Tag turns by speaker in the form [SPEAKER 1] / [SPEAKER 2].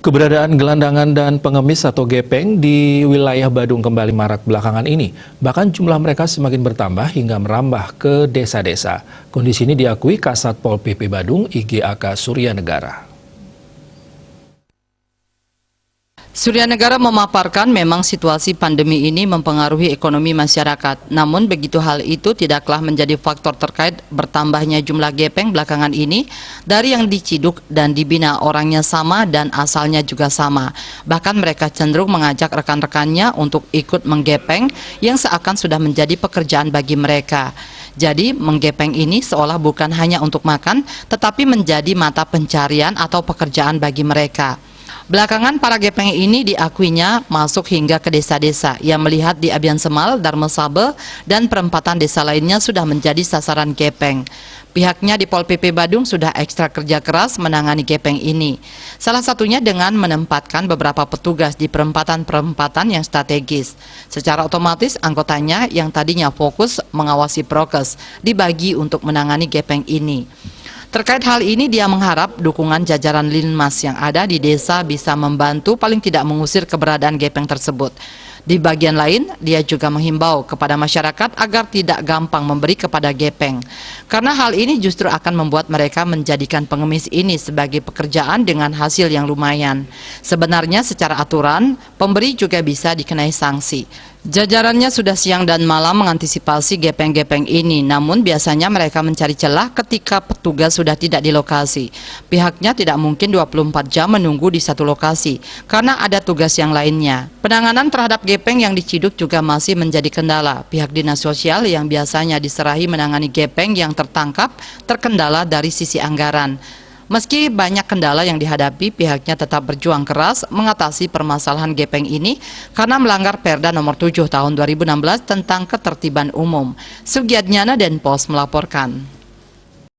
[SPEAKER 1] Keberadaan gelandangan dan pengemis atau gepeng di wilayah Badung kembali marak belakangan ini. Bahkan jumlah mereka semakin bertambah hingga merambah ke desa-desa. Kondisi ini diakui Kasat Pol PP Badung IGAK Surya Negara.
[SPEAKER 2] Surya Negara memaparkan memang situasi pandemi ini mempengaruhi ekonomi masyarakat. Namun begitu hal itu tidaklah menjadi faktor terkait bertambahnya jumlah gepeng belakangan ini dari yang diciduk dan dibina orangnya sama dan asalnya juga sama. Bahkan mereka cenderung mengajak rekan-rekannya untuk ikut menggepeng yang seakan sudah menjadi pekerjaan bagi mereka. Jadi menggepeng ini seolah bukan hanya untuk makan tetapi menjadi mata pencarian atau pekerjaan bagi mereka. Belakangan para gepeng ini diakuinya masuk hingga ke desa-desa. Ia melihat di Abian Semal, Darmesabel, dan perempatan desa lainnya sudah menjadi sasaran gepeng. Pihaknya di Pol PP Badung sudah ekstra kerja keras menangani gepeng ini. Salah satunya dengan menempatkan beberapa petugas di perempatan-perempatan yang strategis. Secara otomatis anggotanya yang tadinya fokus mengawasi prokes dibagi untuk menangani gepeng ini. Terkait hal ini, dia mengharap dukungan jajaran Linmas yang ada di desa bisa membantu paling tidak mengusir keberadaan gepeng tersebut. Di bagian lain, dia juga menghimbau kepada masyarakat agar tidak gampang memberi kepada gepeng. Karena hal ini justru akan membuat mereka menjadikan pengemis ini sebagai pekerjaan dengan hasil yang lumayan. Sebenarnya secara aturan, pemberi juga bisa dikenai sanksi. Jajarannya sudah siang dan malam mengantisipasi gepeng-gepeng ini, namun biasanya mereka mencari celah ketika petugas sudah tidak di lokasi. Pihaknya tidak mungkin 24 jam menunggu di satu lokasi, karena ada tugas yang lainnya. Penanganan terhadap gepeng yang diciduk juga masih menjadi kendala. Pihak Dinas Sosial yang biasanya diserahi menangani gepeng yang tertangkap, terkendala dari sisi anggaran. Meski banyak kendala yang dihadapi, pihaknya tetap berjuang keras mengatasi permasalahan gepeng ini karena melanggar Perda Nomor 7 Tahun 2016 tentang Ketertiban Umum. Sugiatnyana Denpos melaporkan.